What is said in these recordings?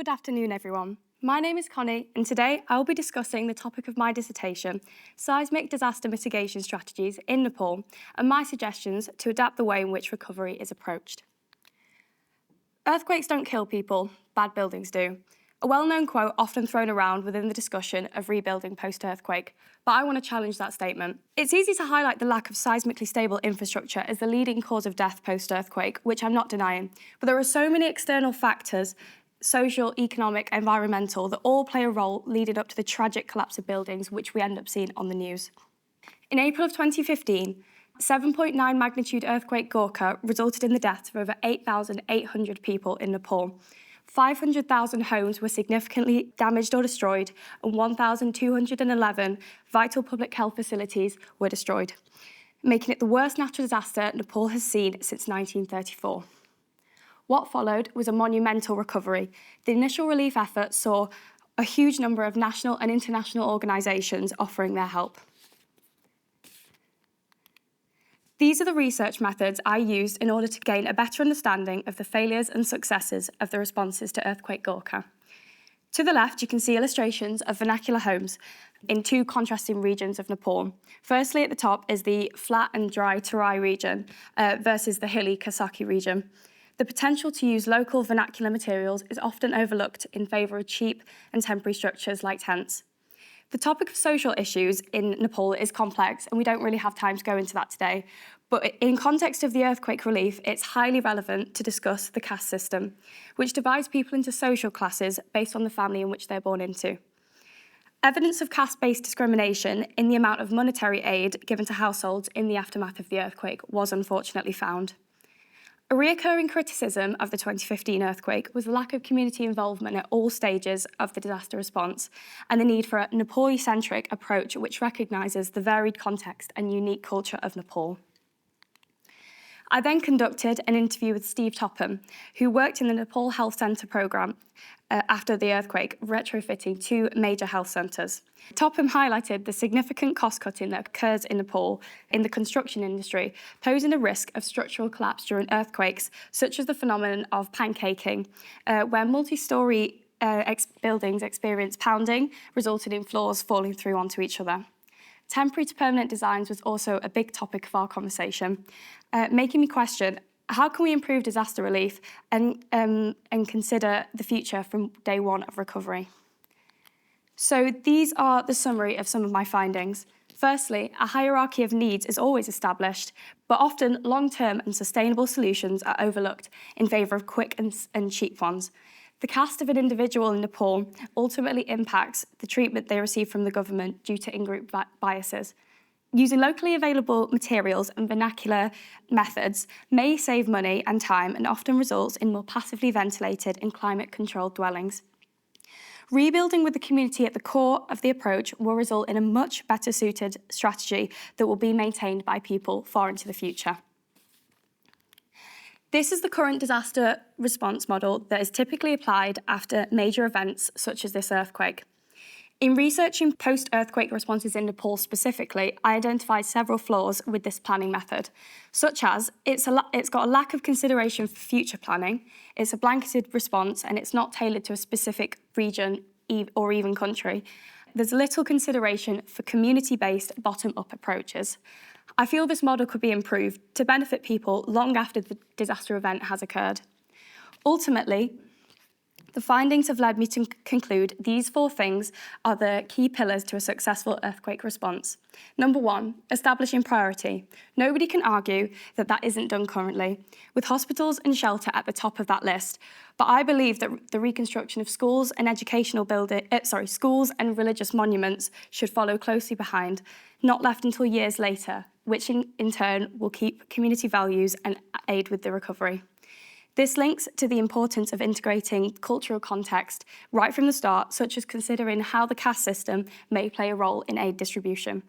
Good afternoon, everyone. My name is Connie, and today I will be discussing the topic of my dissertation, Seismic Disaster Mitigation Strategies in Nepal, and my suggestions to adapt the way in which recovery is approached. Earthquakes don't kill people, bad buildings do. A well-known quote often thrown around within the discussion of rebuilding post-earthquake, but I want to challenge that statement. It's easy to highlight the lack of seismically stable infrastructure as the leading cause of death post-earthquake, which I'm not denying, but there are so many external factors, social, economic, environmental, that all play a role leading up to the tragic collapse of buildings, which we end up seeing on the news. In April of 2015, 7.9 magnitude earthquake Gorkha resulted in the deaths of over 8,800 people in Nepal. 500,000 homes were significantly damaged or destroyed, and 1,211 vital public health facilities were destroyed, making it the worst natural disaster Nepal has seen since 1934. What followed was a monumental recovery. The initial relief effort saw a huge number of national and international organisations offering their help. These are the research methods I used in order to gain a better understanding of the failures and successes of the responses to earthquake Gorkha. To the left, you can see illustrations of vernacular homes in two contrasting regions of Nepal. Firstly, at the top is the flat and dry Terai region versus the hilly Kasaki region. The potential to use local vernacular materials is often overlooked in favour of cheap and temporary structures like tents. The topic of social issues in Nepal is complex, and we don't really have time to go into that today. But in context of the earthquake relief, it's highly relevant to discuss the caste system, which divides people into social classes based on the family in which they're born into. Evidence of caste-based discrimination in the amount of monetary aid given to households in the aftermath of the earthquake was unfortunately found. A recurring criticism of the 2015 earthquake was the lack of community involvement at all stages of the disaster response and the need for a Nepali-centric approach which recognises the varied context and unique culture of Nepal. I then conducted an interview with Steve Topham, who worked in the Nepal Health Centre programme after the earthquake, retrofitting two major health centres. Topham highlighted the significant cost-cutting that occurs in Nepal in the construction industry, posing a risk of structural collapse during earthquakes, such as the phenomenon of pancaking, where multi-storey buildings experience pounding, resulting in floors falling through onto each other. Temporary to permanent designs was also a big topic of our conversation, making me question, how can we improve disaster relief and consider the future from day one of recovery? So these are the summary of some of my findings. Firstly, a hierarchy of needs is always established, but often long-term and sustainable solutions are overlooked in favour of quick and cheap ones. The caste of an individual in Nepal ultimately impacts the treatment they receive from the government due to in-group biases. Using locally available materials and vernacular methods may save money and time and often results in more passively ventilated and climate-controlled dwellings. Rebuilding with the community at the core of the approach will result in a much better suited strategy that will be maintained by people far into the future. This is the current disaster response model that is typically applied after major events such as this earthquake. In researching post-earthquake responses in Nepal specifically, I identified several flaws with this planning method, such as it's got a lack of consideration for future planning, it's a blanketed response, and it's not tailored to a specific region or even country. There's little consideration for community-based bottom-up approaches. I feel this model could be improved to benefit people long after the disaster event has occurred. Ultimately, the findings have led me to conclude these four things are the key pillars to a successful earthquake response. Number one, establishing priority. Nobody can argue that that isn't done currently, with hospitals and shelter at the top of that list. But I believe that the reconstruction of schools and schools and religious monuments should follow closely behind, not left until years later, which in turn will keep community values and aid with the recovery. This links to the importance of integrating cultural context right from the start, such as considering how the caste system may play a role in aid distribution.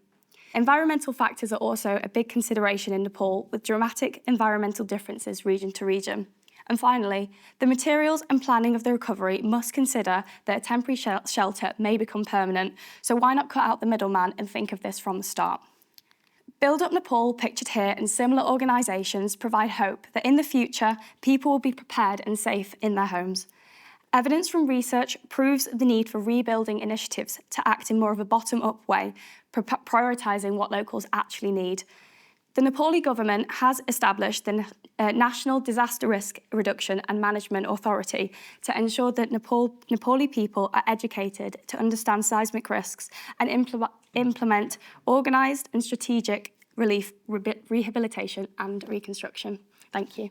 Environmental factors are also a big consideration in Nepal, with dramatic environmental differences region to region. And finally, the materials and planning of the recovery must consider that a temporary shelter may become permanent, so why not cut out the middleman and think of this from the start? Build Up Nepal, pictured here, and similar organisations provide hope that in the future, people will be prepared and safe in their homes. Evidence from research proves the need for rebuilding initiatives to act in more of a bottom-up way, prioritising what locals actually need. The Nepali government has established the National Disaster Risk Reduction and Management Authority to ensure that Nepali people are educated to understand seismic risks and implement organised and strategic relief, rehabilitation and reconstruction. Thank you.